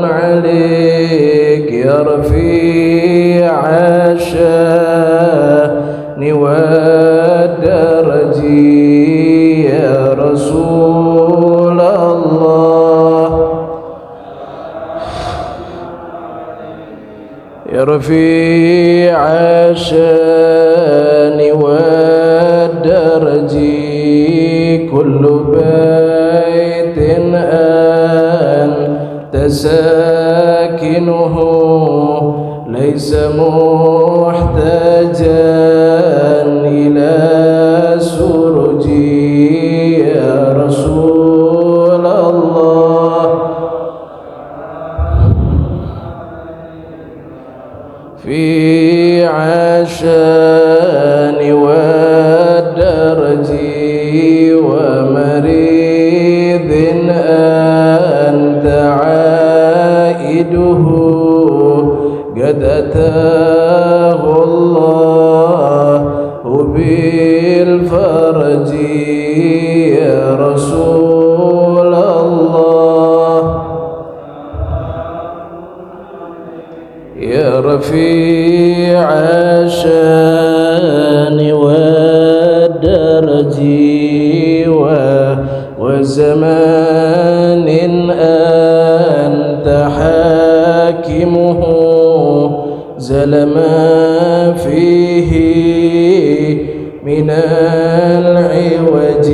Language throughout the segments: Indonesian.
عليك يا رفيع الشان والدرج يا رسول الله يا رفيع الشان والدرج كل بيت أنت ساكنه ليس محتاجا إلى سرج يا رسول الله في عشان والدرج ومريض أنت عائده قد أتاه الله بالفرج يا رسول الله يا رفيع الشان والدرج وزمان أنت حاكمه زل ما فيه من العوج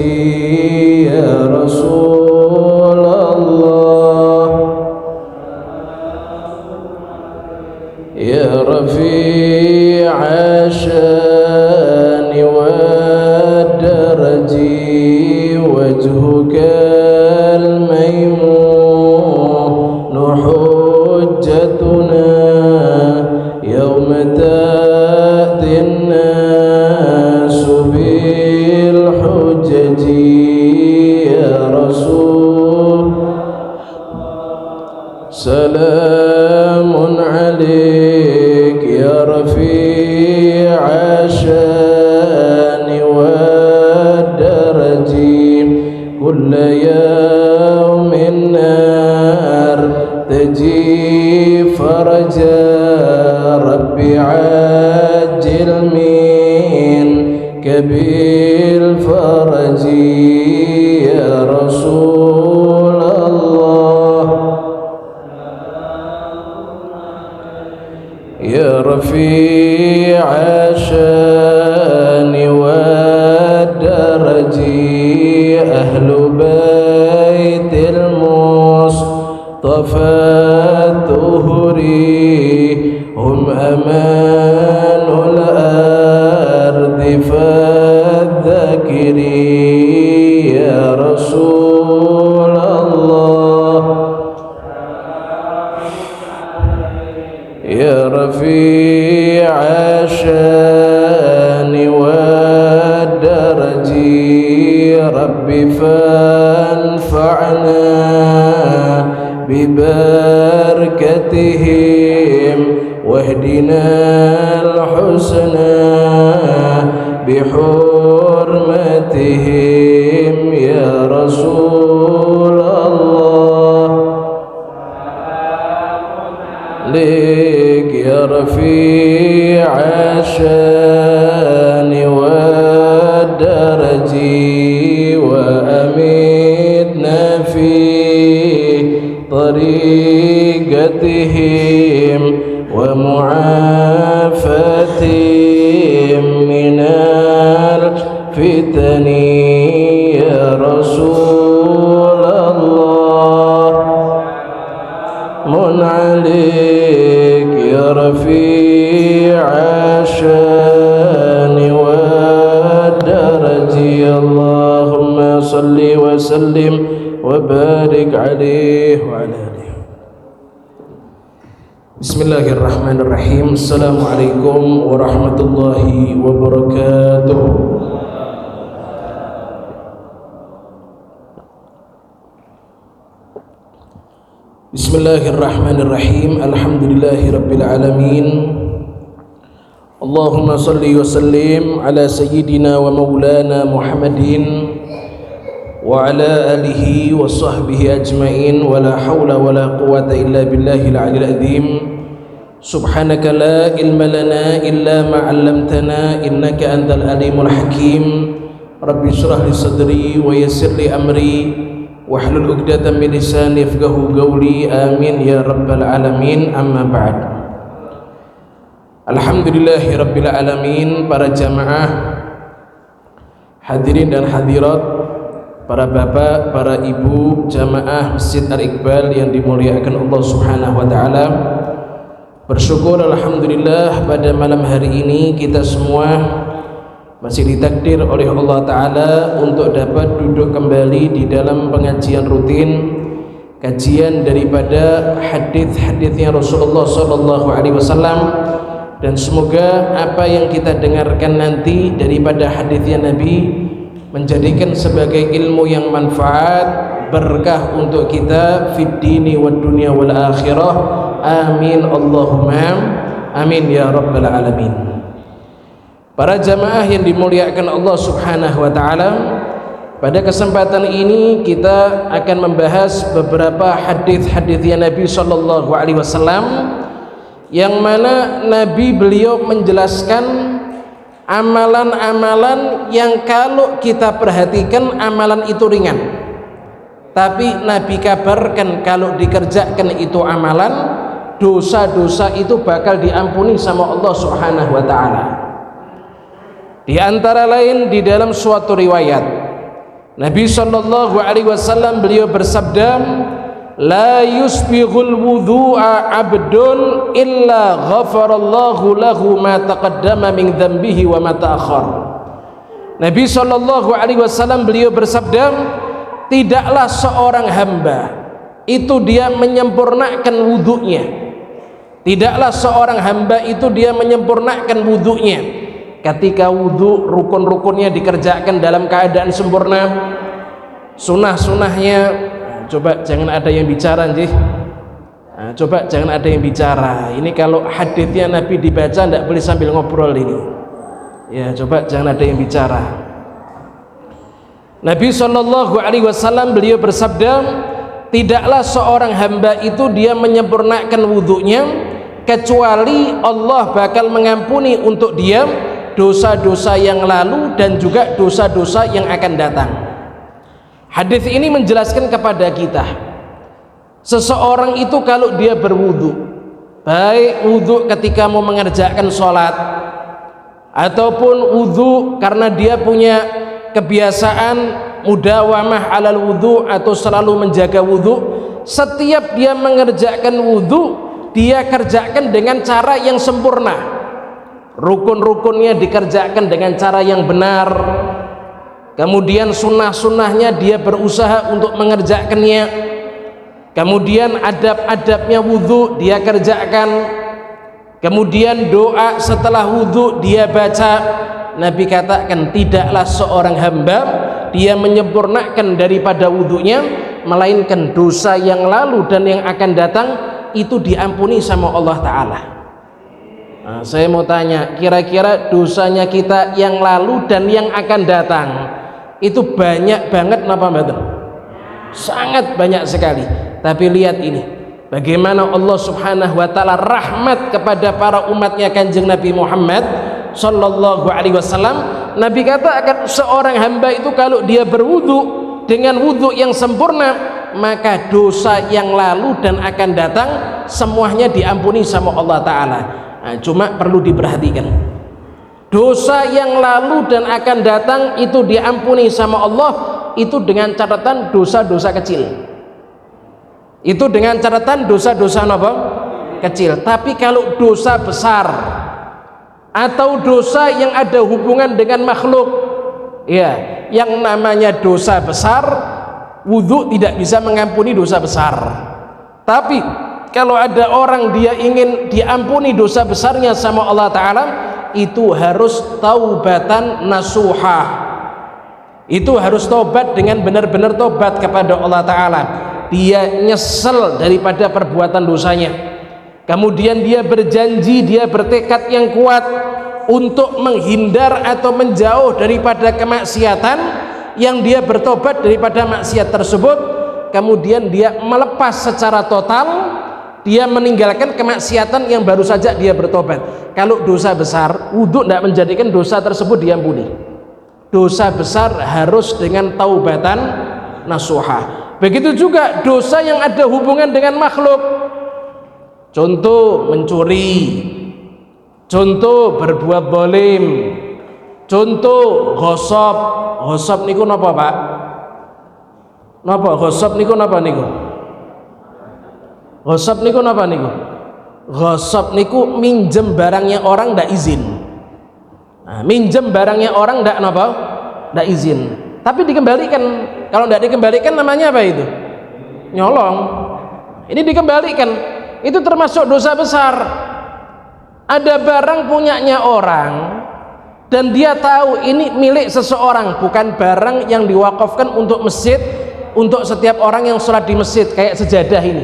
يا رسول الله يا رفيع الشان والدرج وجهك الميمون حجتنا يوم تأتي الناس بالحجج يا رسول سلام عليك يا رفيع الشان والدرج كل يوم النار تجي فرجا ربي عجل منك بالفرج يا رسول الله يا رفيع الشان والدرج أهل بيت المصطفى الطهري هم أمان الأرض فالذكري يا رسول الله يا رفيع الشان والدرج ربي فانفعنا ببركتهم واهدنا الحسنى بحرمتهم يا رسول الله لك يا رفيع الشان والدرج وأمتنا في طريقتهم ومعافتهم من الفتن يا رسول الله من عليك يا رفيع الشان والدرج اللهم صل وسلم وبارك عليه وعلى آله. Bismillahirrahmanirrahim. Assalamualaikum warahmatullahi wabarakatuh. Bismillahirrahmanirrahim. Alhamdulillahi rabbil alamin. Allahumma salli wa sallim ala sayyidina wa maulana Muhammadin وعلى آله وصحبه أجمعين ولا حول ولا قوة إلا بالله العلي العظيم سبحانك لا علم لنا إلا ما علمتنا إنك أنت العليم الحكيم ربي اشرح لي صدري ويسر لي أمري واحلل عقدة من لساني يفقهوا قولي آمين يا رب العالمين أما بعد. Alhamdulillahi Rabbil Alamin. Para jamaah hadirin dan hadirat, para bapak, para ibu jamaah Masjid Al-Iqbal yang dimuliakan Allah Subhanahu wa taala. Bersyukur alhamdulillah pada malam hari ini kita semua masih ditakdir oleh Allah taala untuk dapat duduk kembali di dalam pengajian rutin, kajian daripada hadis-hadisnya Rasulullah sallallahu alaihi wasallam. Dan semoga apa yang kita dengarkan nanti daripada hadisnya Nabi menjadikan sebagai ilmu yang manfaat, berkah untuk kita fid dini wad dunya wal akhirah. Amin Allahumma amin ya rabbal alamin. Para jamaah yang dimuliakan Allah Subhanahu wa taala, pada kesempatan ini kita akan membahas beberapa hadis-hadisnya Nabi sallallahu alaihi wasallam, yang mana Nabi beliau menjelaskan amalan-amalan yang kalau kita perhatikan amalan itu ringan, tapi Nabi kabarkan kalau dikerjakan itu amalan, dosa-dosa itu bakal diampuni sama Allah Subhanahu wa taala. Di antara lain di dalam suatu riwayat Nabi sallallahu alaihi wasallam beliau bersabda, la yusbighul wudhu'a abdun illa ghafarallahu lahu ma taqaddama min dhanbihi wa ma ta'akhkhar. Nabi sallallahu alaihi wasallam beliau bersabda, tidaklah seorang hamba itu dia menyempurnakan wudhunya, tidaklah seorang hamba itu dia menyempurnakan wudhunya. Ketika wudhu rukun-rukunnya dikerjakan dalam keadaan sempurna, sunnah-sunnahnya, coba jangan ada yang bicara nih. Coba jangan ada yang bicara. Ini kalau hadisnya Nabi dibaca tidak boleh sambil ngobrol ini. Ya, coba jangan ada yang bicara. Nabi sallallahu alaihi wasallam beliau bersabda, tidaklah seorang hamba itu dia menyempurnakan wudhunya kecuali Allah bakal mengampuni untuk dia dosa-dosa yang lalu dan juga dosa-dosa yang akan datang. Hadis ini menjelaskan kepada kita, seseorang itu kalau dia berwudu, baik wudu ketika mau mengerjakan sholat ataupun wudu karena dia punya kebiasaan mudawamah alal wudu atau selalu menjaga wudu, setiap dia mengerjakan wudu dia kerjakan dengan cara yang sempurna, rukun-rukunnya dikerjakan dengan cara yang benar, kemudian sunnah-sunnahnya dia berusaha untuk mengerjakannya, kemudian adab-adabnya wudhu dia kerjakan, kemudian doa setelah wudhu dia baca. Nabi katakan tidaklah seorang hamba dia menyempurnakan daripada wudhunya, melainkan dosa yang lalu dan yang akan datang itu diampuni sama Allah Ta'ala. Nah, saya mau tanya, kira-kira dosanya kita yang lalu dan yang akan datang itu banyak banget napa mboten? Sangat banyak sekali. Tapi lihat ini, bagaimana Allah Subhanahu wa taala rahmat kepada para umatnya Kanjeng Nabi Muhammad sallallahu alaihi wasallam. Nabi katakan seorang hamba itu kalau dia berwudu dengan wudu yang sempurna, maka dosa yang lalu dan akan datang semuanya diampuni sama Allah Ta'ala. Nah, cuma perlu diperhatikan, dosa yang lalu dan akan datang itu diampuni sama Allah itu dengan catatan dosa-dosa kecil, itu dengan catatan dosa-dosa apa? Kecil. Tapi kalau dosa besar atau dosa yang ada hubungan dengan makhluk, ya, yang namanya dosa besar, wudhu tidak bisa mengampuni dosa besar. Tapi kalau ada orang dia ingin diampuni dosa besarnya sama Allah Ta'ala, itu harus taubatan nasuha, itu harus tobat dengan benar-benar tobat kepada Allah Ta'ala. Dia nyesel daripada perbuatan dosanya, kemudian dia berjanji, dia bertekad yang kuat untuk menghindar atau menjauh daripada kemaksiatan, yang dia bertobat daripada maksiat tersebut, kemudian dia melepas secara total, dia meninggalkan kemaksiatan yang baru saja dia bertobat. Kalau dosa besar, wudhu tidak menjadikan dosa tersebut diampuni. Dosa besar harus dengan taubatan nasuha. Begitu juga dosa yang ada hubungan dengan makhluk, contoh mencuri, contoh berbuat zalim, contoh ghosab. Ghosab niku napa, Pak? Napa ghosab niku napa niku? Ghosab niku napa niku? Ghosab niku minjem barangnya orang ndak izin. Nah, minjem barangnya orang ndak napa? Ndak izin. Tapi dikembalikan. Kalau ndak dikembalikan namanya apa itu? Nyolong. Ini dikembalikan. Itu termasuk dosa besar. Ada barang punyanya orang dan dia tahu ini milik seseorang, bukan barang yang diwakafkan untuk masjid, untuk setiap orang yang sholat di masjid. Kayak sejadah ini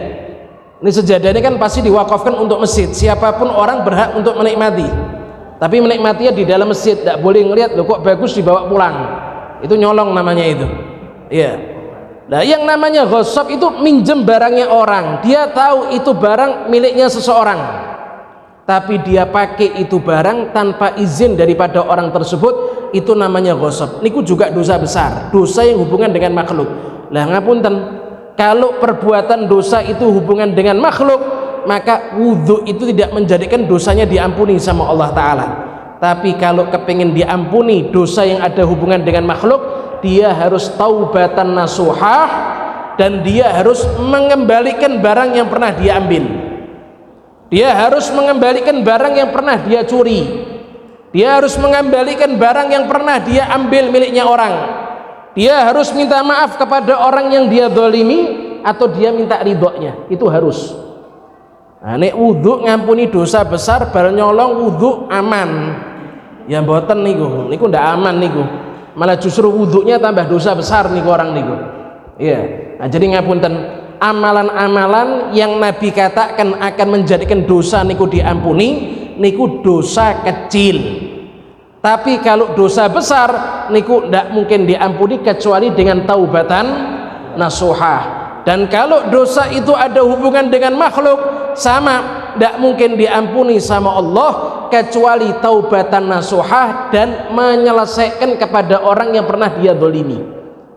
sejadah ini kan pasti diwakafkan untuk masjid, siapapun orang berhak untuk menikmati, tapi menikmatinya di dalam masjid, tidak boleh ngelihat loh kok bagus dibawa pulang, itu nyolong namanya itu. Iya. Nah, yang namanya ghosab itu minjem barangnya orang, dia tahu itu barang miliknya seseorang, tapi dia pakai itu barang tanpa izin daripada orang tersebut, itu namanya ghosab. Niku juga dosa besar, dosa yang hubungan dengan makhluk. Lah ngapunten, kalau perbuatan dosa itu hubungan dengan makhluk, maka wudhu itu tidak menjadikan dosanya diampuni sama Allah Ta'ala. Tapi kalau kepingin diampuni dosa yang ada hubungan dengan makhluk, dia harus taubatan nasuhah, dan dia harus mengembalikan barang yang pernah dia ambil. Dia harus mengembalikan barang yang pernah dia curi. Dia harus mengembalikan barang yang pernah dia ambil miliknya orang. Dia harus minta maaf kepada orang yang dia zalimi, atau dia minta ridhonya. Itu harus. Nah, nek wudhu ngampuni dosa besar, bar nyolong wudhu aman. Ya mboten niku. Niku ndak aman niku. Malah justru wudhunya tambah dosa besar niku orang niku. Iya. Nah, jadi ngapunten, amalan-amalan yang Nabi katakan akan menjadikan dosa niku diampuni, niku dosa kecil. Tapi kalau dosa besar niku tidak mungkin diampuni kecuali dengan taubatan nasuhah. Dan kalau dosa itu ada hubungan dengan makhluk, sama, tidak mungkin diampuni sama Allah kecuali taubatan nasuhah dan menyelesaikan kepada orang yang pernah dia zalimi,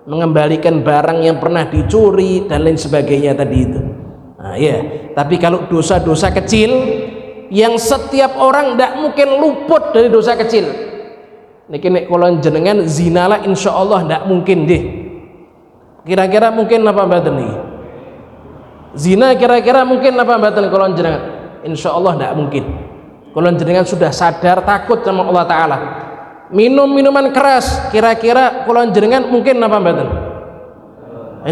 mengembalikan barang yang pernah dicuri dan lain sebagainya tadi itu. Nah, ya. Tapi kalau dosa-dosa kecil yang setiap orang tidak mungkin luput dari dosa kecil, niki nek kula jenengan zinalah insyaallah tidak mungkin deh. Kira-kira mungkin apa mboten niki? Zina kira-kira mungkin apa mboten kula jenengan? Insyaallah tidak mungkin. Kula jenengan sudah sadar takut sama Allah Ta'ala. Minum minuman keras kira-kira kula jenengan mungkin apa mboten?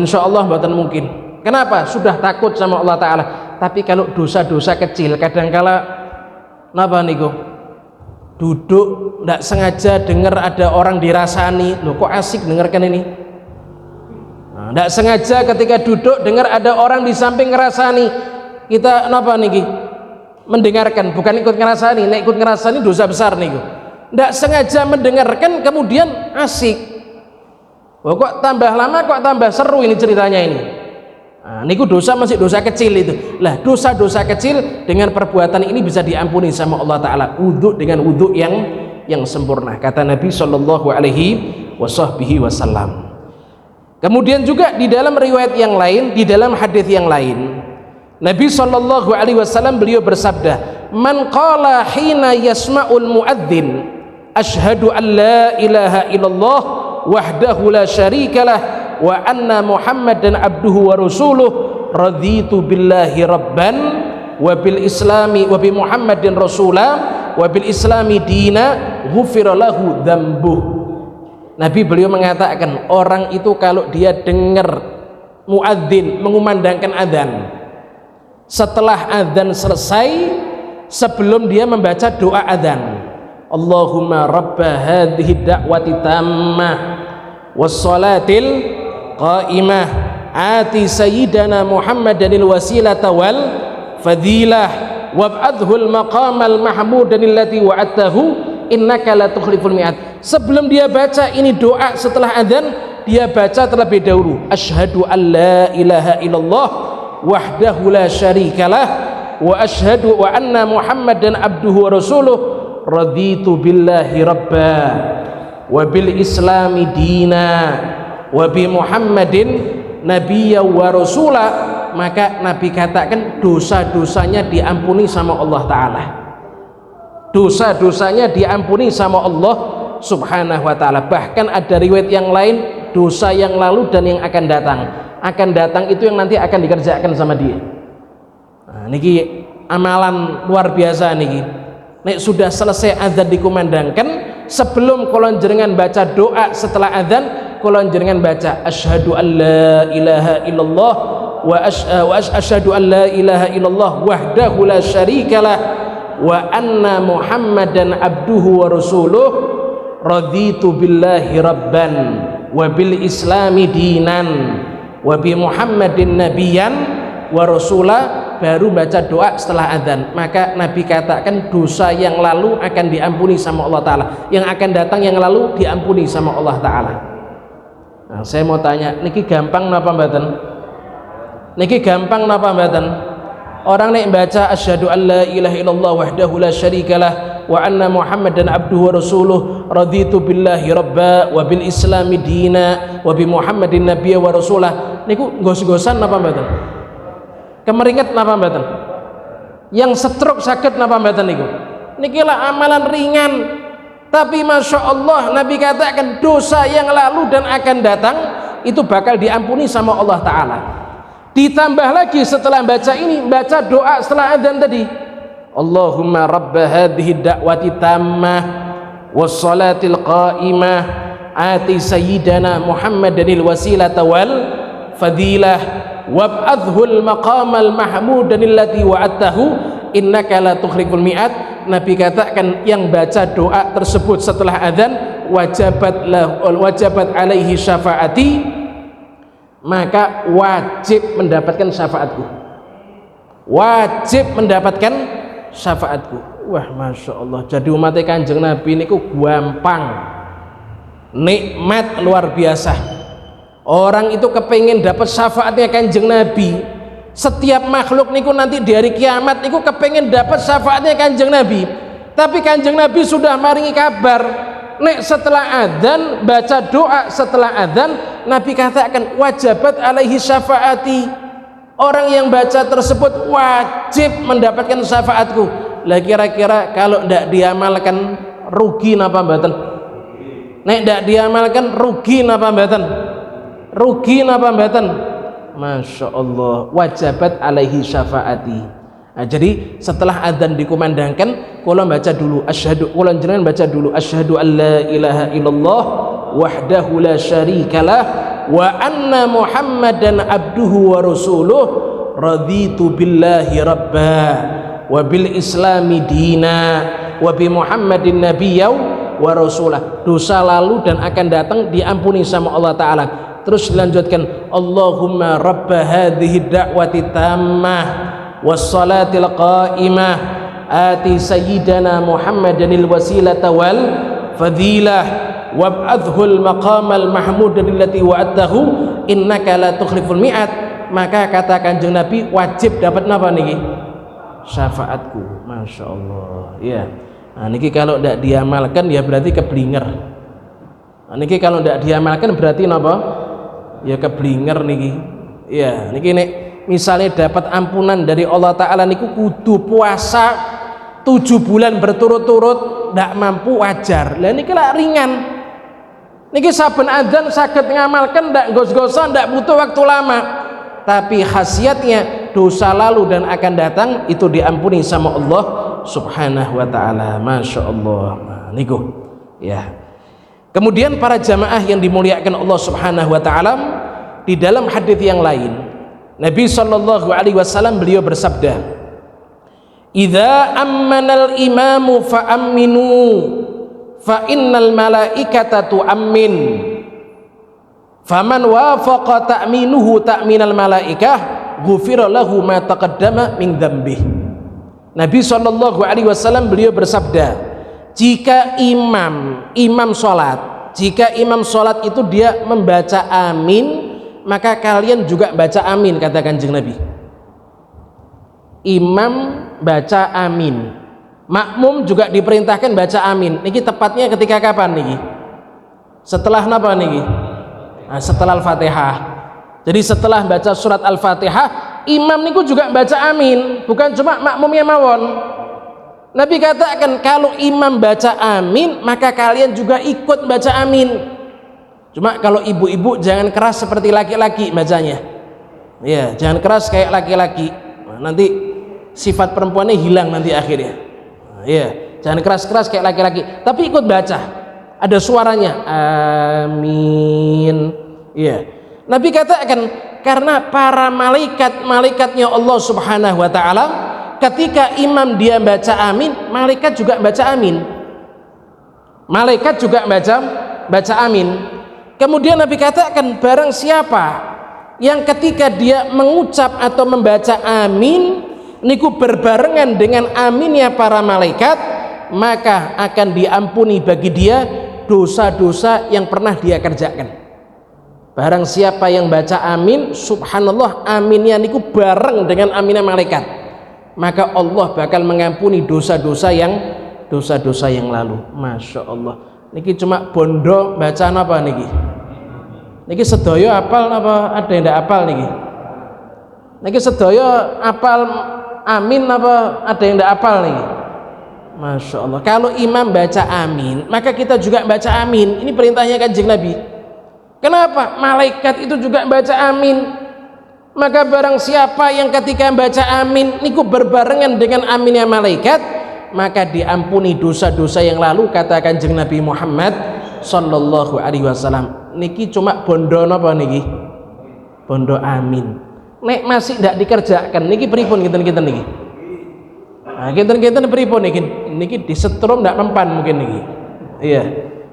Insyaallah mboten mungkin. Kenapa? Sudah takut sama Allah Ta'ala. Tapi kalau dosa-dosa kecil kadangkala napa niku? Duduk ndak sengaja dengar ada orang dirasani, loh kok asik dengarkan ini. Nah, ndak sengaja ketika duduk dengar ada orang di samping ngerasani, kita napa niki? Mendengarkan, bukan ikut ngerasani. Nek ikut ngerasani dosa besar niku. Ndak sengaja mendengarkan kemudian asik. Wah, kok tambah lama kok tambah seru ini ceritanya ini. Nah, niku dosa masih dosa kecil itu. Lah dosa-dosa kecil dengan perbuatan ini bisa diampuni sama Allah Ta'ala. Wudhu dengan wudhu yang sempurna, kata Nabi Shallallahu Alaihi Wasallam. Kemudian juga di dalam riwayat yang lain, di dalam hadis yang lain, Nabi Shallallahu Alaihi Wasallam beliau bersabda, "Man qala hina yasma'ul muadzin, ashhadu an la ilaha illallah wahdahu la syarikalah wa anna Muhammadan abduhu wa rasuluh, raditu billahi rabban wa bil islami wa bi Muhammadin rasulah wa bil islami dina, ghufira lahu dzambuh." Nabi beliau mengatakan, orang itu kalau dia dengar muadzin mengumandangkan adzan, setelah adzan selesai, sebelum dia membaca doa adzan, Allahumma rabba hadhihi da'wati tammah wassalatil qaimah ati sayyidana Muhammadanil wasilata wal fadilah wab'adhul maqamal mahmudanil lati wa'adtahu innaka la tukhliful mi'ad. Sebelum dia baca ini doa setelah adzan, dia baca terlebih dahulu asyhadu an la ilaha illallah wahdahu la syarikalah wa asyhadu wa anna muhammadan abduhu wa rasuluh raditu billahi rabba wa bil islami dina wa bi muhammadin nabiyya wa rasula. Maka Nabi katakan dosa-dosanya diampuni sama Allah Ta'ala, dosa-dosanya diampuni sama Allah Subhanahu wa Ta'ala. Bahkan ada riwayat yang lain, dosa yang lalu dan yang akan datang itu yang nanti akan dikerjakan sama dia. Nah, niki amalan luar biasa niki. Nek sudah selesai azan dikumandangkan, sebelum kolon jenengan baca doa setelah azan, kolon jenengan baca asyhadu an la ilaha illallah wa asyhadu an la ilaha illallah wahdahu la syarikalah wa anna muhammadan abduhu wa rasuluh raditu billahi rabban wa bil islami dinan wa bi muhammadin nabiyan wa rasula. Baru baca doa setelah adzan. Maka Nabi katakan dosa yang lalu akan diampuni sama Allah Ta'ala, yang akan datang yang lalu diampuni sama Allah Ta'ala. Nah, saya mau tanya, niki gampang napa mboten? Niki gampang napa mboten? Orang nek baca asyhadu an la ilaha illallah wahdahu la syarikalah wa anna muhammadan abduhu wa rasuluh raditu billahi rabba wa bil islami dina wa bi muhammadin nabiyya wa rasulah, niku gos-gosan napa mboten? Kemeringet napa mboten? Yang stroke sakit napa mboten niku? Niki lah amalan ringan, tapi masya Allah Nabi katakan dosa yang lalu dan akan datang itu bakal diampuni sama Allah Ta'ala. Ditambah lagi setelah baca ini, baca doa setelah adzan tadi, Allahumma rabba hadhihi da'wati tammah wassalatil qa'imah ati sayyidana Muhammadanil wasilata wal fadilah wab'adhul maqamal mahmudanil ladzi wa'adtahu innaka la tukhliful mi'ad. Nabi katakan yang baca doa tersebut setelah adzan wajabat alaihi syafaati, maka wajib mendapatkan syafaatku, wajib mendapatkan syafaatku. Wah, masya Allah, jadi umat Kanjeng Nabi niku gampang, nikmat luar biasa. Orang itu kepengin dapat syafaatnya Kanjeng Nabi. Setiap makhluk niku nanti di hari kiamat niku kepengin dapat syafaatnya Kanjeng Nabi. Tapi Kanjeng Nabi sudah maringi kabar, nek setelah adzan baca doa setelah adzan, Nabi katakan wajabat alaihi syafaati. Orang yang baca tersebut wajib mendapatkan syafaatku. Lah kira-kira kalau ndak diamalkan rugi napa mboten? Nek ndak diamalkan rugi napa mboten? Rugi napa mboten? Masya Allah, wajabat alaihi syafaati. Nah, jadi setelah adzan dikumandangkan, kula baca dulu asyhadu, kula jenengan baca dulu asyhadu an la ilaha illallah wahdahu la syarikalah wa anna muhammadan abduhu wa rasuluh raditu billahi rabba wa bil islami dina wa bi muhammadin nabiyya wa rasulah. Dosa lalu dan akan datang diampuni sama Allah Ta'ala. Terus dilanjutkan Allahumma rabba hadhihi da'wati tammah wassalatil qa'imah ati sayyidana Muhammadanil wasilata wal fadilah wab'adhul maqamal mahmudan allati wa'adtahu innaka la tukhliful mi'ad. Maka kata Kanjeng Nabi wajib dapat napa niki? Syafaatku. Masya Allah ya. Nah, niki kalau tidak diamalkan ya berarti keblinger. Nah, niki kalau tidak diamalkan berarti napa? Ya keblinger niki. Ya, niki nek misalnya dapat ampunan dari Allah Ta'ala niku kudu puasa 7 bulan berturut-turut, ndak mampu wajar. Lah niki lah ringan. Niki saben adzan saged ngamalkan, ndak gos-gosan, ndak butuh waktu lama. Tapi khasiatnya dosa lalu dan akan datang itu diampuni sama Allah Subhanahu wa Ta'ala. Masya Allah. Nah, niku ya. Kemudian para jamaah yang dimuliakan Allah Subhanahu wa Ta'ala, di dalam hadis yang lain Nabi sallallahu alaihi wasallam beliau bersabda, "Idza ammanal imamu fa amminu fa innal malaikata tu'ammin faman wafaqa ta'minuhu ta'minal malaikah ghufira lahu ma taqaddama min dzambih." Nabi sallallahu alaihi wasallam beliau bersabda, jika imam sholat, jika imam sholat itu dia membaca amin, maka kalian juga baca amin, kata Kanjeng Nabi. Imam baca amin, makmum juga diperintahkan baca amin. Niki tepatnya ketika kapan niki? Setelah napa niki? Nah, setelah Al-Fatihah. Jadi setelah baca surat Al-Fatihah, imam niku juga baca amin, bukan cuma makmumnya mawon. Nabi katakan kalau imam baca amin, maka kalian juga ikut baca amin. Cuma kalau ibu-ibu jangan keras seperti laki-laki bacanya. Ya, jangan keras kayak laki-laki. Nah, nanti sifat perempuannya hilang nanti akhirnya. Nah, ya, jangan keras-keras kayak laki-laki, tapi ikut baca. Ada suaranya. Amin. Ya. Nabi katakan karena para malaikatnya Allah Subhanahu wa taala, ketika imam dia baca amin, malaikat juga baca amin. Malaikat juga baca amin. Kemudian Nabi katakan barang siapa yang ketika dia mengucap atau membaca amin niku berbarengan dengan aminnya para malaikat, maka akan diampuni bagi dia dosa-dosa yang pernah dia kerjakan. Barang siapa yang baca amin, subhanallah, aminnya niku bareng dengan aminnya malaikat, maka Allah bakal mengampuni dosa-dosa yang lalu. Masya Allah. Niki cuma bondo bacaan apa niki? Niki sedaya apal apa ada yang tidak apal niki? Niki sedaya apal amin apa ada yang tidak apal niki? Masya Allah. Kalau imam baca amin, maka kita juga baca amin. Ini perintahnya Kanjeng Nabi. Kenapa? Malaikat itu juga baca amin. Maka barang siapa yang ketika baca amin niku berbarengan dengan aminnya malaikat, maka diampuni dosa-dosa yang lalu, kata Kanjeng Nabi Muhammad sallallahu alaihi wasallam. Niki cuma bondo napa niki? Bondo amin. Nek masih tidak dikerjakan niki pripun kinten-kinten niki? Nah, kinten-kinten pripun niki? Niki disetrum ndak mempan mungkin niki. Iya.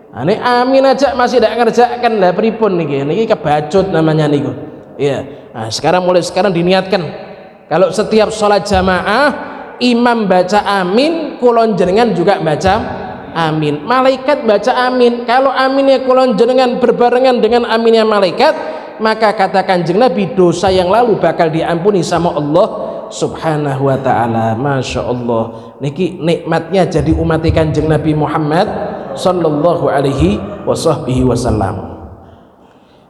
Nah, ini amin aja masih tidak ngerjakan lah pripun niki? Niki kebacut namanya niku. Iya. Nah, mulai sekarang diniatkan kalau setiap sholat jamaah imam baca amin, kulon jenengan juga baca amin, malaikat baca amin. Kalau aminnya kulon jenengan berbarengan dengan aminnya malaikat, maka kata Kanjeng Nabi dosa yang lalu bakal diampuni sama Allah Subhanahu wa ta'ala. Masya Allah. Niki nikmatnya jadi umat Kanjeng Nabi Muhammad sallallahu alaihi wasallam.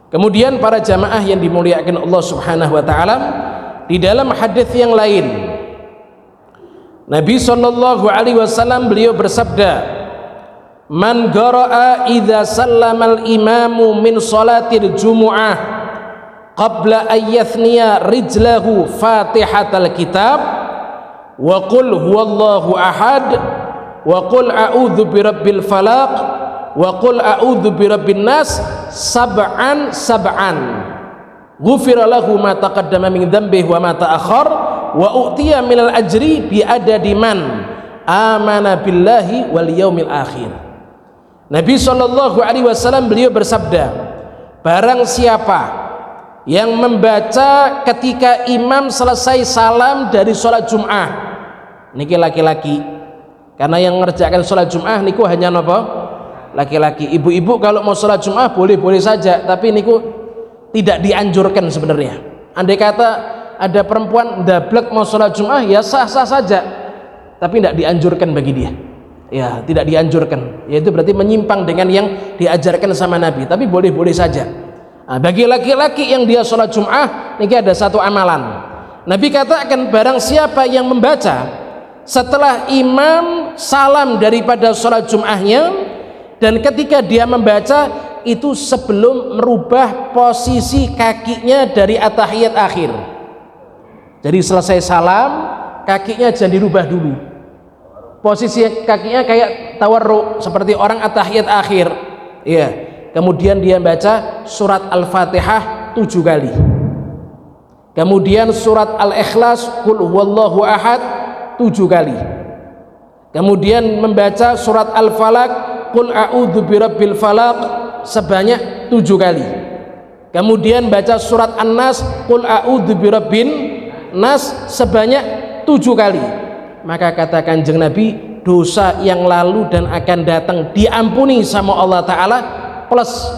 Kemudian para jamaah yang dimuliakan Allah Subhanahu wa taala, di dalam hadis yang lain Nabi sallallahu alaihi wasallam beliau bersabda, "Man qara'a idza sallama al-imamu min salatil jumu'ah qabla an yathniya rijlahu fatihatal kitab wa qul huwallahu ahad wa qul a'udzu birabbil falaq wa qul a'udzu birabbin nas sab'an ghufira lahu ma taqaddama min dhanbihi wa ma ta'akhkhar wa u'tiya minal ajri bi adadi man amana billahi wal yaumil akhir." Nabi sallallahu alaihi wasallam beliau bersabda, barang siapa yang membaca ketika imam selesai salam dari sholat Jum'ah, niki laki-laki, karena yang mengerjakan sholat Jum'ah niku hanya napa? Laki-laki. Ibu-ibu kalau mau sholat Jum'ah boleh-boleh saja, tapi niku tidak dianjurkan sebenarnya. Andai kata ada perempuan ndablek mau sholat Jum'ah, ya sah-sah saja, tapi tidak dianjurkan bagi dia. Ya, tidak dianjurkan. Yaitu berarti menyimpang dengan yang diajarkan sama Nabi, tapi boleh-boleh saja. Nah, bagi laki-laki yang dia sholat Jum'ah, niki ada satu amalan. Nabi katakan barang siapa yang membaca setelah imam salam daripada sholat Jum'ahnya, dan ketika dia membaca itu sebelum merubah posisi kakinya dari at-tahiyat akhir. Jadi selesai salam, kakinya jangan dirubah dulu. Posisi kakinya kayak tawarruk seperti orang at-tahiyat akhir. Iya. Kemudian dia baca surat Al-Fatihah 7 kali. Kemudian surat Al-Ikhlas Qul huwallahu ahad 7 kali. Kemudian membaca surat Al-Falaq Qul a'udzu birabbil falaq sebanyak 7 kali. Kemudian baca surat An-Nas Qul a'udzu birabbin nas sebanyak 7 kali. Maka kata Kanjeng Nabi, dosa yang lalu dan akan datang diampuni sama Allah Ta'ala plus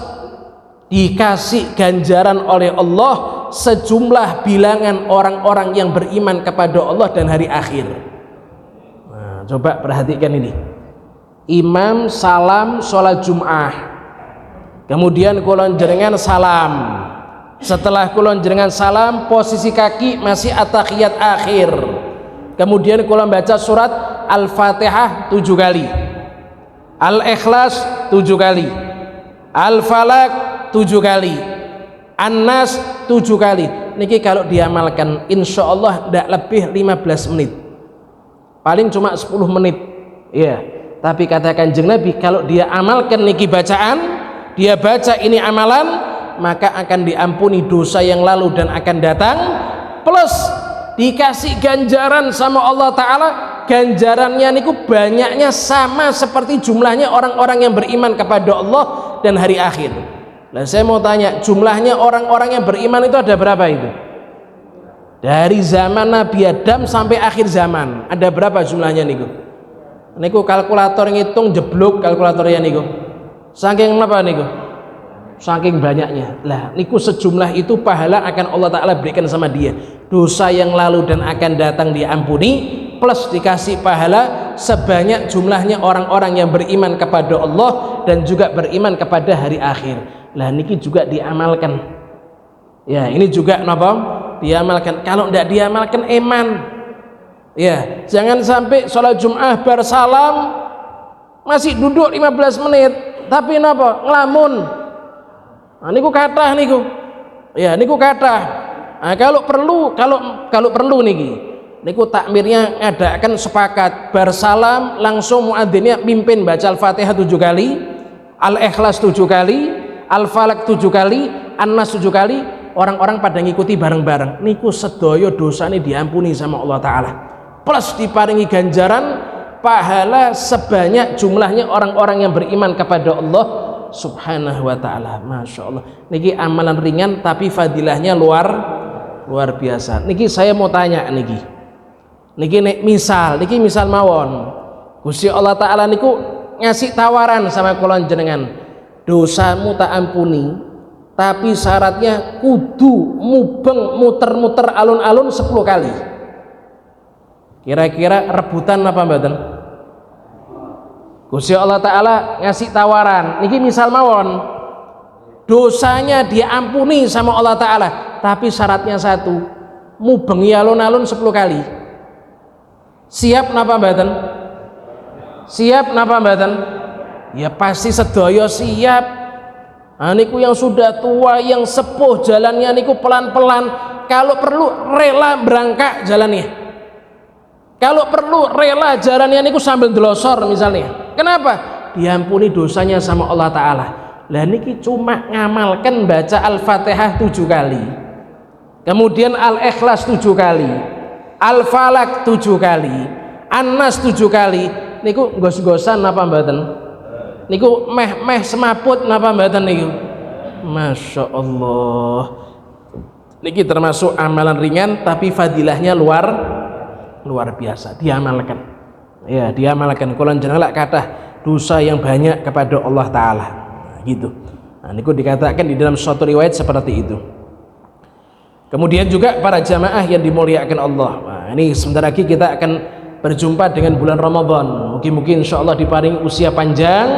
dikasih ganjaran oleh Allah sejumlah bilangan orang-orang yang beriman kepada Allah dan hari akhir. Nah, coba perhatikan ini. Imam salam sholat Jum'ah, kemudian kulon jenengan salam. Setelah kulon jenengan salam, posisi kaki masih at-tahiyat akhir. Kemudian kulon baca surat Al-Fatihah 7 kali, Al-Ikhlas 7 kali, Al-Falaq 7 kali, An-Nas 7 kali. Niki kalau diamalkan insya Allah tidak lebih 15 menit, paling cuma 10 menit ya. Tapi kata Kanjeng Nabi, kalau dia amalkan niki bacaan, dia baca ini amalan, maka akan diampuni dosa yang lalu dan akan datang, plus dikasih ganjaran sama Allah Ta'ala. Ganjarannya niku banyaknya sama seperti jumlahnya orang-orang yang beriman kepada Allah dan hari akhir. Nah, saya mau tanya, jumlahnya orang-orang yang beriman itu ada berapa itu? Dari zaman Nabi Adam sampai akhir zaman ada berapa jumlahnya niku? Niku kalkulator ngitung jeblok kalkulatornya niku. Saking apa niku? Saking banyaknya. Lah niku sejumlah itu pahala akan Allah Ta'ala berikan sama dia. Dosa yang lalu dan akan datang diampuni, plus dikasih pahala sebanyak jumlahnya orang-orang yang beriman kepada Allah dan juga beriman kepada hari akhir. Lah niki juga diamalkan. Ya, ini juga napa? Diamalkan. Kalau tidak diamalkan eman. Ya, jangan sampai sholat Jum'ah bar salam masih duduk 15 menit tapi napa? Ngelamun. Nah, niku kathah niku. Ya, niku kathah. Nah, kalau perlu niki. Niku takmirnya ngadakan sepakat bar salam langsung muadzinnya mimpin baca Al-Fatihah 7 kali, Al-Ikhlas 7 kali, Al-Falaq 7 kali, An-Nas 7 kali, orang-orang pada ngikuti bareng-bareng. Niku sedaya dosane diampuni sama Allah Ta'ala, plus diparingi ganjaran pahala sebanyak jumlahnya orang-orang yang beriman kepada Allah Subhanahu wa Ta'ala. Masya Allah, niki amalan ringan tapi fadilahnya luar biasa. Niki saya mau tanya niki misal mawon Gusti Allah Ta'ala niku ngasih tawaran sama kula jenengan, dosamu tak ampuni tapi syaratnya kudu mubeng muter-muter alun-alun 10 kali. Kira-kira rebutan apa mboten? Gusti Allah Ta'ala ngasih tawaran niki misal mawon dosanya diampuni sama Allah Ta'ala tapi syaratnya satu, mubengi alun-alun 10 kali. Siap napa mboten? Siap napa mboten? Ya pasti sedaya siap. Nah, niku yang sudah tua, yang sepuh jalannya niku pelan-pelan, kalau perlu rela berangkat jalannya. Kalau perlu rela jalannya niku sambil delosor misalnya. Kenapa? Diampuni dosanya sama Allah Ta'ala. Lah niki cuma ngamalkan baca Al-Fatihah 7 kali, kemudian Al-Ikhlas 7 kali, Al-Falaq 7 kali, An-Nas 7 kali. Niku gos-gosan napa mboten? Niku meh semaput napa mboten niku? Masya Allah, niki termasuk amalan ringan tapi fadilahnya luar biasa. Diamalkan ya, diamalkan. Kula jenengan kathah dosa yang banyak kepada Allah Ta'ala gitu. Nah, niku dikatakan di dalam suatu riwayat seperti itu. Kemudian juga para jamaah yang dimuliakan Allah, nah, ini sebentar lagi kita akan berjumpa dengan bulan Ramadan. Mungkin insya Allah diparingi usia panjang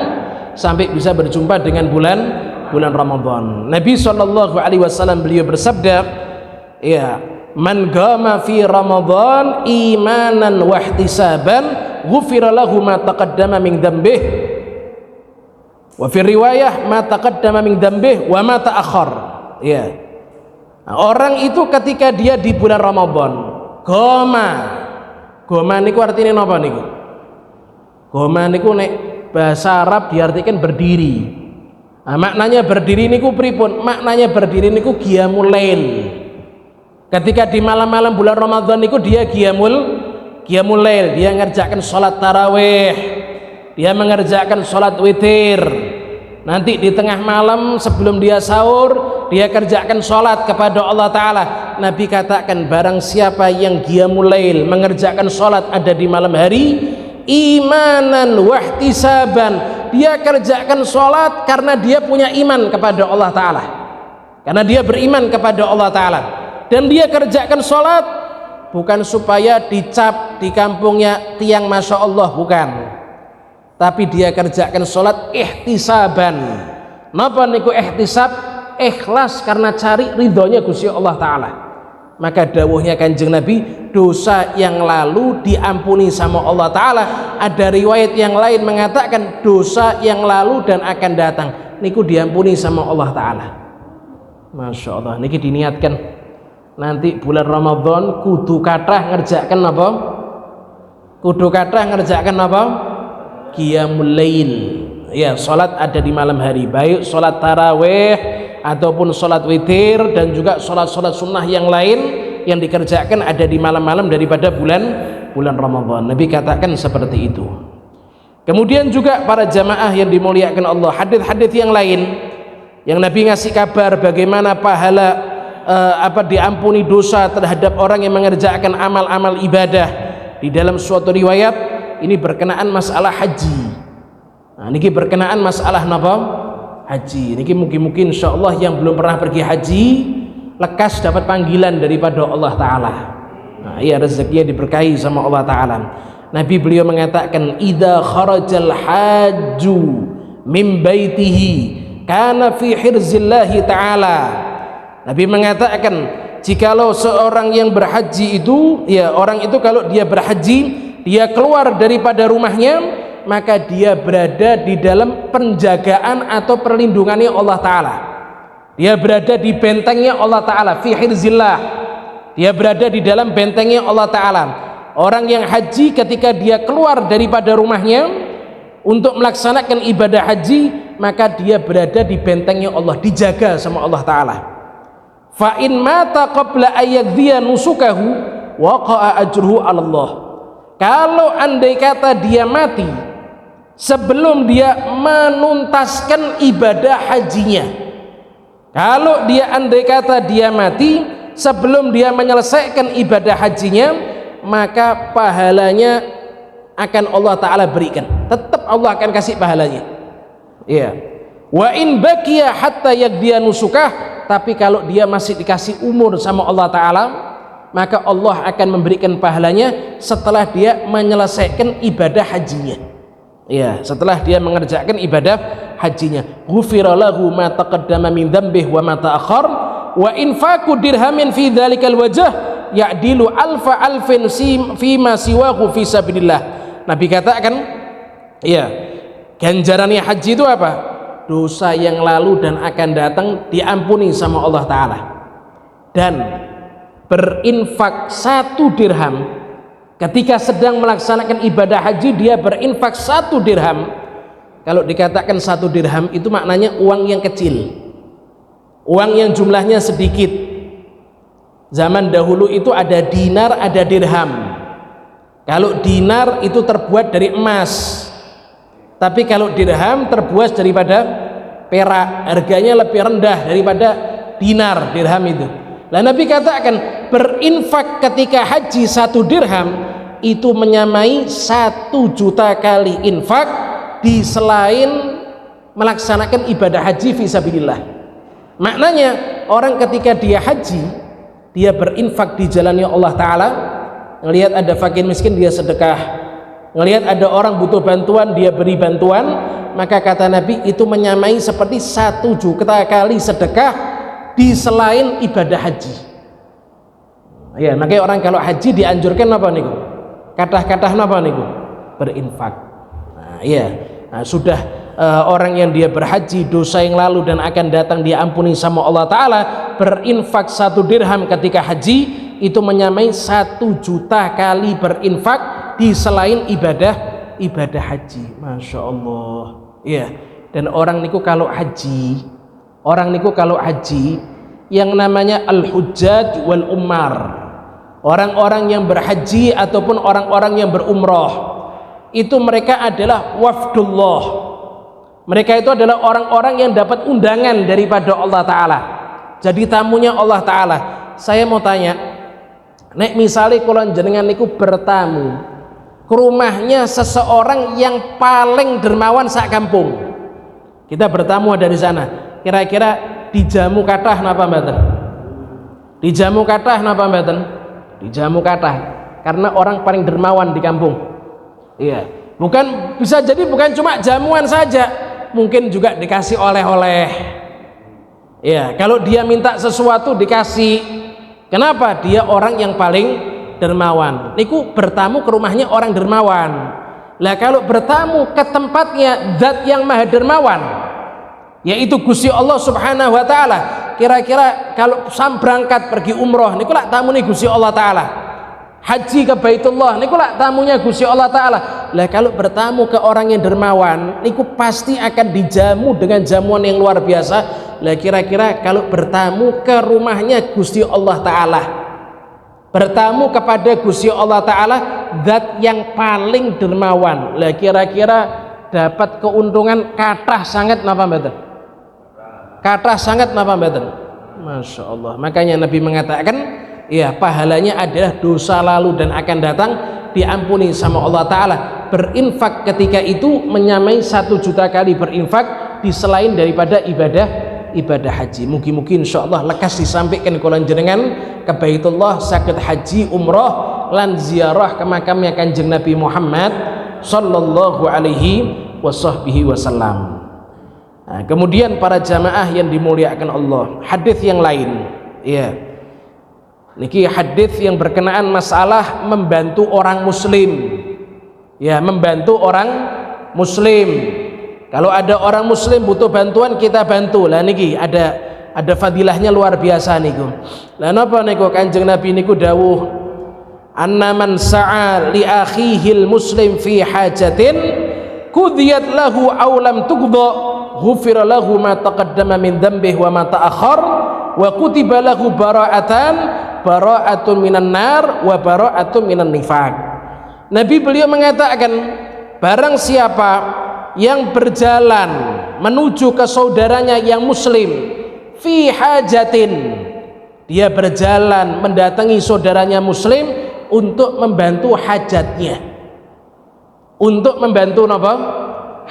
sampai bisa berjumpa dengan bulan Ramadan. Nabi SAW beliau bersabda, ya, man qama fi Ramadan imanan wa ihtisaban ghufira lahu ma taqaddama min dzambih wa fi riwayah ma taqaddama min dzambih wa ma ta'akhkhar. Ya, nah, orang itu ketika dia di bulan Ramadan goma niku artinya napa niku? Goma niku nek bahasa Arab diartikan berdiri. Nah, maknanya berdiri niku pripun? Maknanya berdiri niku qiyamul lail. Ketika di malam-malam bulan Ramadan niku dia qiyamul lail, dia ngerjakan sholat tarawih, dia mengerjakan sholat witir. Nanti di tengah malam sebelum dia sahur dia kerjakan sholat kepada Allah Ta'ala. Nabi katakan barang siapa yang qiyamul lail mengerjakan sholat ada di malam hari imanan wahtisaban, dia kerjakan sholat karena dia punya iman kepada Allah Ta'ala, karena dia beriman kepada Allah Ta'ala. Dan dia kerjakan sholat bukan supaya dicap di kampungnya tiang Masya Allah, bukan, tapi dia kerjakan sholat ihtisaban. Napa niku ihtisab? Ikhlas karena cari ridhonya Gusti Allah Ta'ala. Maka dawuhnya Kanjeng Nabi, dosa yang lalu diampuni sama Allah Ta'ala. Ada riwayat yang lain mengatakan dosa yang lalu dan akan datang niku diampuni sama Allah Ta'ala. Masya Allah, niki diniatkan nanti bulan Ramadan kudu kathah ngerjakan apa? Kudu kathah ngerjakan apa? Qiyamul Lail. Ya, sholat ada di malam hari, baik sholat tarawih ataupun sholat witir, dan juga sholat-sholat sunnah yang lain yang dikerjakan ada di malam-malam daripada bulan Ramadan. Nabi katakan seperti itu. Kemudian juga para jamaah yang dimuliakan Allah, hadits-hadits yang lain yang Nabi ngasih kabar bagaimana pahala diampuni dosa terhadap orang yang mengerjakan amal-amal ibadah. Di dalam suatu riwayat ini berkenaan masalah haji. Nah, niki berkenaan masalah napa? Haji. Niki mungkin insyaallah yang belum pernah pergi haji lekas dapat panggilan daripada Allah Ta'ala. Nah, iya, rezekinya diberkahi sama Allah Ta'ala. Nabi beliau mengatakan, idza kharajal hajju min baitihi kana fi hirzillahi ta'ala. Nabi mengatakan, jikalau seorang yang berhaji itu, ya orang itu kalau dia berhaji, dia keluar daripada rumahnya, maka dia berada di dalam penjagaan atau perlindungannya Allah Ta'ala. Dia berada di bentengnya Allah Ta'ala, fi hirzillah. Dia berada di dalam bentengnya Allah Ta'ala. Orang yang haji ketika dia keluar daripada rumahnya untuk melaksanakan ibadah haji, maka dia berada di bentengnya Allah, dijaga sama Allah Ta'ala. Fa in mata qabla ayyadhiya nusukahu waqa'a ajruhu 'ala Allah. Kalau andai kata dia mati sebelum dia menuntaskan ibadah hajinya, kalau dia andai kata dia mati sebelum dia menyelesaikan ibadah hajinya, maka pahalanya akan Allah Ta'ala berikan, tetap Allah akan kasih pahalanya. Ya. Wa in baqiya hatta yaqdiya nusukah, tapi kalau dia masih dikasih umur sama Allah Ta'ala, maka Allah akan memberikan pahalanya setelah dia menyelesaikan ibadah hajinya. Ya, setelah dia mengerjakan ibadah hajinya. Ghufira lahu ma taqaddama min dzambihi wa ma ta'akhkhar wa infaqu dirhamin fi dzalikal wajh ya'dilu alfa alfin fi ma siwahu fi sabilillah. Nabi katakan, ya, ganjarannya haji itu apa? Dosa yang lalu dan akan datang diampuni sama Allah Ta'ala. Dan berinfak 1 dirham ketika sedang melaksanakan ibadah haji, dia berinfak 1 dirham. Kalau dikatakan 1 dirham itu maknanya uang yang kecil, uang yang jumlahnya sedikit. Zaman dahulu itu ada dinar, ada dirham. Kalau dinar itu terbuat dari emas, tapi kalau dirham terbuat daripada perak, harganya lebih rendah daripada dinar, dirham itu. Lah Nabi katakan berinfak ketika haji 1 dirham itu menyamai 1 juta kali infak di selain melaksanakan ibadah haji fisabilillah. Maknanya orang ketika dia haji, dia berinfak di jalannya Allah Ta'ala, ngelihat ada fakir miskin dia sedekah, ngelihat ada orang butuh bantuan dia beri bantuan, maka kata Nabi itu menyamai seperti 1 juta kali sedekah di selain ibadah haji. Ya, makanya orang kalau haji dianjurkan apa niku? Kathah-kathah napa niku? Berinfak. Nah, iya. Nah, sudah orang yang dia berhaji dosa yang lalu dan akan datang diampuni sama Allah Ta'ala, berinfak 1 dirham ketika haji itu menyamai 1 juta kali berinfak di selain ibadah haji. Masya Allah. Iya. Dan orang niku kalau haji, yang namanya al-hujjaj wal ummar, orang-orang yang berhaji ataupun orang-orang yang berumrah, itu mereka adalah wafdullah. Mereka itu adalah orang-orang yang dapat undangan daripada Allah Ta'ala, jadi tamunya Allah Ta'ala. Saya mau tanya, nek misalnya kula jenengan niku bertamu ke rumahnya seseorang yang paling dermawan sak kampung. Kita bertamu dari sana. Kira-kira dijamu kathah napa mboten? Dijamu kathah napa mboten? Dijamu kathah. Karena orang paling dermawan di kampung. Iya. Bukan, bisa jadi bukan cuma jamuan saja, mungkin juga dikasih oleh-oleh. Iya, kalau dia minta sesuatu dikasih. Kenapa? Dia orang yang paling dermawan. Niku bertamu ke rumahnya orang dermawan. Lah kalau bertamu ke tempatnya zat yang maha dermawan, yaitu Gusti Allah Subhanahu wa taala. Kira-kira kalau sam berangkat pergi umroh niku lak tamu nih Gusti Allah taala. Haji ke Baitullah niku lak tamunya Gusti Allah taala. Lah kalau bertamu ke orang yang dermawan niku pasti akan dijamu dengan jamuan yang luar biasa. Lah kira-kira kalau bertamu ke rumahnya Gusti Allah taala, bertamu kepada Gusti Allah taala, zat yang paling dermawan, lah kira-kira dapat keuntungan kathah sangat napa mboten? Kathah sangat napa mboten? Masya Allah. Makanya Nabi mengatakan, ya pahalanya adalah dosa lalu dan akan datang diampuni sama Allah taala. Berinfak ketika itu menyamai 1 juta kali berinfak di selain daripada ibadah haji. Mungkin insyaallah lekas disampaikan kula jenengan ke Baitullah saged haji umroh lan ziarah ke makamnya Kanjeng Nabi Muhammad sallallahu alaihi wasallam. Nah, kemudian para jamaah yang dimuliakan Allah, hadis yang lain, ya. Niki hadis yang berkenaan masalah membantu orang muslim. Ya, membantu orang muslim. Kalau ada orang muslim butuh bantuan kita bantu. Lah niki ada fadilahnya luar biasa niku. Lah napa niku Kanjeng Nabi niku dawuh, anna man sa'a li akhihil muslim fi hajatin qudiyat lahu aw lam tuqda ghufira lahu ma taqaddama min dhanbihi wa ma ta'akhkhar wa kutiba lahu bara'atun minan nar wa bara'atun minan nifaq. Nabi beliau mengatakan, barang siapa yang berjalan menuju ke saudaranya yang muslim fi hajatin, dia berjalan mendatangi saudaranya muslim untuk membantu hajatnya, untuk membantu apa?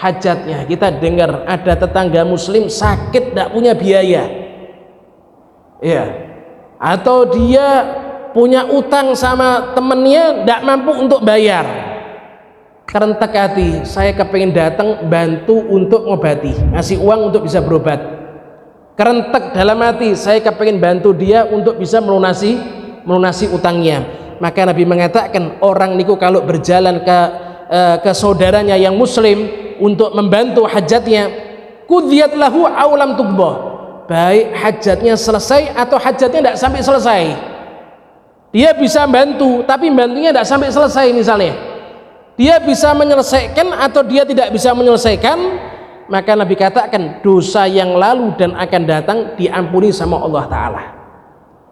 Hajatnya. Kita dengar ada tetangga muslim sakit tidak punya biaya, ya, atau dia punya utang sama temennya tidak mampu untuk bayar, kerentek hati, saya kepingin datang bantu untuk ngobati, ngasih uang untuk bisa berobat. Kerentek dalam hati, saya kepingin bantu dia untuk bisa melunasi utangnya. Maka Nabi mengatakan, orang niku kalau berjalan ke saudaranya yang muslim untuk membantu hajatnya, qudiyat lahu aw lam tuqda, baik hajatnya selesai atau hajatnya tidak sampai selesai. Dia bisa bantu tapi bantunya tidak sampai selesai, misalnya dia bisa menyelesaikan atau dia tidak bisa menyelesaikan, maka Nabi katakan dosa yang lalu dan akan datang diampuni sama Allah taala.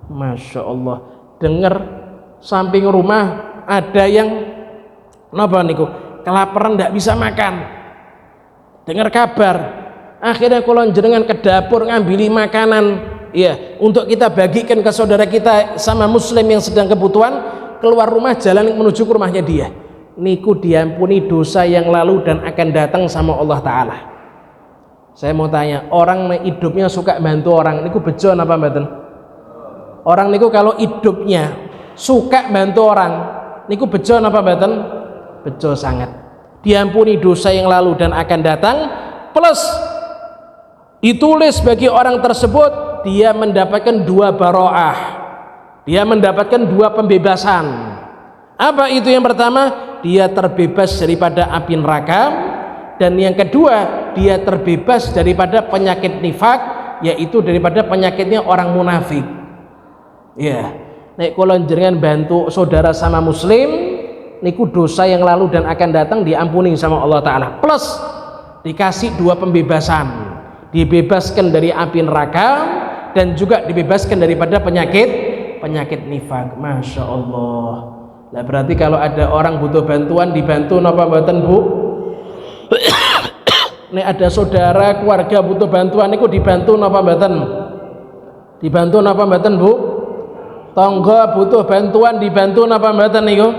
Masya Allah. Dengar samping rumah ada yang napa niku kelaparan tidak bisa makan, dengar kabar, akhirnya kalau jenengan ke dapur ngambil makanan, ya, untuk kita bagikan ke saudara kita sama muslim yang sedang kebutuhan, keluar rumah jalan menuju ke rumahnya dia, niku diampuni dosa yang lalu dan akan datang sama Allah taala. Saya mau tanya, orang hidupnya suka bantu orang niku bejo napa mboten? Orang niku kalau hidupnya suka bantu orang niku bejo napa mboten? Bejo sangat. Diampuni dosa yang lalu dan akan datang, plus ditulis bagi orang tersebut dia mendapatkan 2 baroah, dia mendapatkan 2 pembebasan. Apa itu? Yang pertama, dia terbebas daripada api neraka, dan yang kedua, dia terbebas daripada penyakit nifak, yaitu daripada penyakitnya orang munafik. Ya, nek kula jenengan bantu saudara sama muslim niku dosa yang lalu dan akan datang diampuni sama Allah taala, plus dikasih 2 pembebasan, dibebaskan dari api neraka dan juga dibebaskan daripada penyakit nifak. Masya Allah. Nah, berarti kalau ada orang butuh bantuan dibantu napa mboten Bu? Nek ada saudara keluarga butuh bantuan niku dibantu napa mboten? Dibantu napa mboten Bu? Tangga butuh bantuan dibantu napa mboten niku?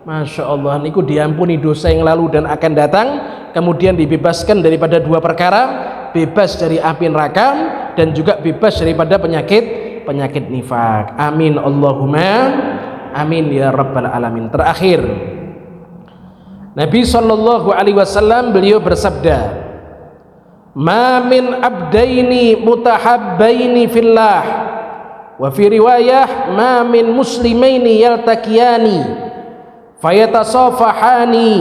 Masya Allah, niku diampuni dosa yang lalu dan akan datang, kemudian dibebaskan daripada dua perkara, bebas dari api neraka dan juga bebas daripada penyakit nifak. Amin Allahumma amin ya rabbal alamin. Terakhir, Nabi SAW beliau bersabda, ma min abdaini mutahabbaini fillah, wa fi riwayah ma min muslimaini yaltaqiyani fayatasafahani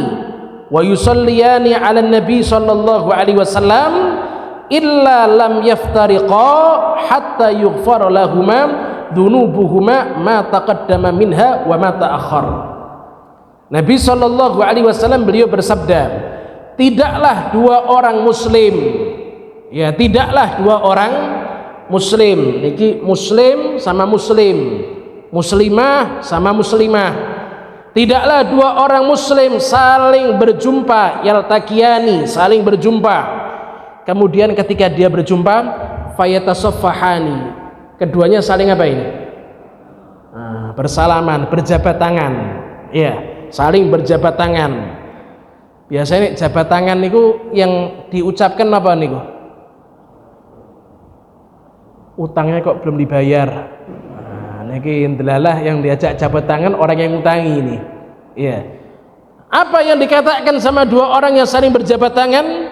wa yusalliyani ala nabi sallallahu alaihi wasallam illa lam yaftariqa hatta yughfar lahuma dhunubuhuma ma taqaddama minha wa ma ta'akhkhar. Nabi sallallahu alaihi wasallam beliau bersabda, tidaklah dua orang muslim, ya tidaklah dua orang muslim, niki muslim sama muslim, muslimah sama muslimah, tidaklah dua orang muslim saling berjumpa, yaltaqiyani, saling berjumpa, kemudian ketika dia berjumpa fayatasaffahani, keduanya saling apa ini? Bersalaman, berjabat tangan, ya, saling berjabat tangan. Biasanya jabat tangan niku yang diucapkan apa niku? Utangnya kok belum dibayar. Niki indelalah yang diajak jabat tangan orang yang utangi ini. Iya. Apa yang dikatakan sama dua orang yang saling berjabat tangan?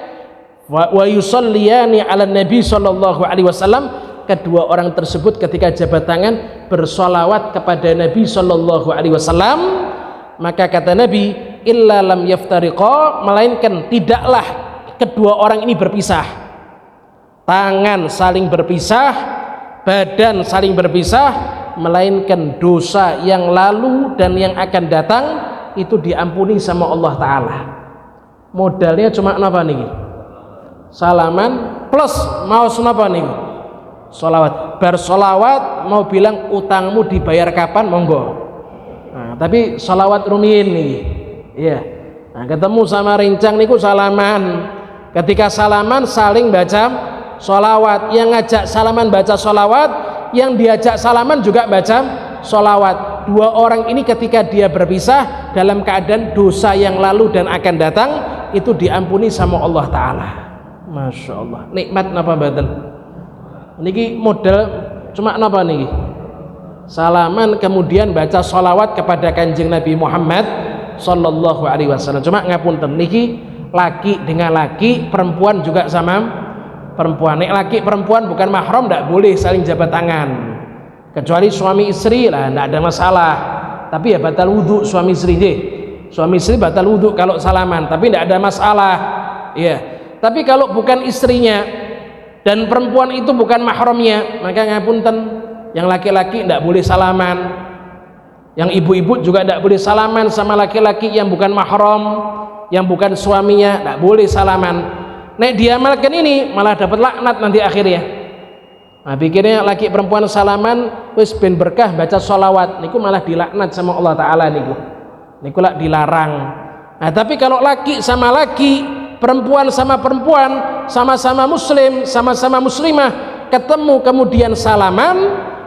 Wa yusalliyani ala nabi sallallahu alaihi wasallam. Kedua orang tersebut ketika jabat tangan bersolawat kepada Nabi sallallahu alaihi wasallam, maka kata Nabi, illa lam yaftariqa, melainkan tidaklah kedua orang ini berpisah, tangan saling berpisah, badan saling berpisah, melainkan dosa yang lalu dan yang akan datang itu diampuni sama Allah Ta'ala. Modalnya cuma apa nih? Salaman plus mau apa nih? Solawat. Bersolawat mau bilang utangmu dibayar kapan, monggo. Nah, tapi solawat rumiyin nih. Iya. Nah, ketemu sama rincang niku salaman. Ketika salaman saling baca solawat. Yang ngajak salaman baca solawat, yang diajak salaman juga baca solawat. Dua orang ini ketika dia berpisah dalam keadaan dosa yang lalu dan akan datang itu diampuni sama Allah Ta'ala. Masya Allah. Nikmat napa badan? Niki model cuma napa niki? Salaman kemudian baca solawat kepada kanjeng Nabi Muhammad sallallahu alaihi wasallam. Cuma ngapunten niki laki dengan laki, perempuan juga sama perempuan. Nek laki perempuan bukan mahram ndak boleh saling jabat tangan, kecuali suami istri lah ndak ada masalah. Tapi ya batal wudhu suami istri deh. Suami istri batal wudhu kalau salaman, tapi ndak ada masalah. Ya. Tapi kalau bukan istrinya dan perempuan itu bukan mahramnya, maka ngapunten, yang laki-laki tidak boleh salaman, yang ibu-ibu juga tidak boleh salaman sama laki-laki yang bukan mahram, yang bukan suaminya, tidak boleh salaman. Nek diamalkan ini malah dapat laknat nanti akhirnya. Nah, pikirnya laki perempuan salaman wis ben berkah baca sholawat, niku malah dilaknat sama Allah Ta'ala niku lah dilarang. Nah, tapi kalau laki sama laki, perempuan sama perempuan, sama-sama muslim, sama-sama muslimah, ketemu kemudian salaman,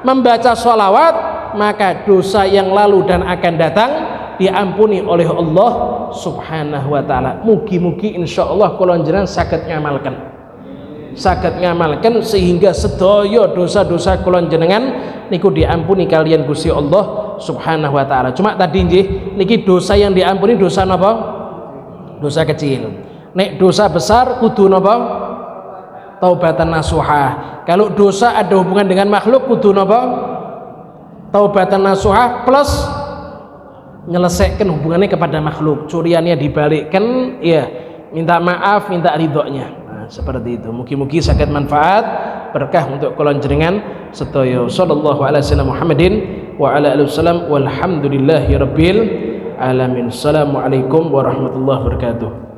membaca sholawat, maka dosa yang lalu dan akan datang diampuni oleh Allah Subhanahu wa Ta'ala. Mugi-mugi insyaallah kula njenengan saged ngamalken sehingga sedaya dosa-dosa kula njenengan niku diampuni kalian Gusti Allah Subhanahu wa Ta'ala. Cuma tadi nggih niki dosa yang diampuni dosa napa? Dosa kecil. Nek dosa besar kudu napa? Taubatan nasuha. Kalau dosa ada hubungan dengan makhluk kudu napa? Taubatan nasuha plus nyelesaikan hubungannya kepada makhluk, curiannya dibalikkan, ya minta maaf, minta ridhonya. Nah, seperti itu. Mugi-mugi saged manfaat berkah untuk kula njenengan sedaya. Sallallahu alaihi wasallam Muhammadin wa ala alihi wasallam walhamdulillahirabbil alamin. Assalamualaikum warahmatullahi wabarakatuh.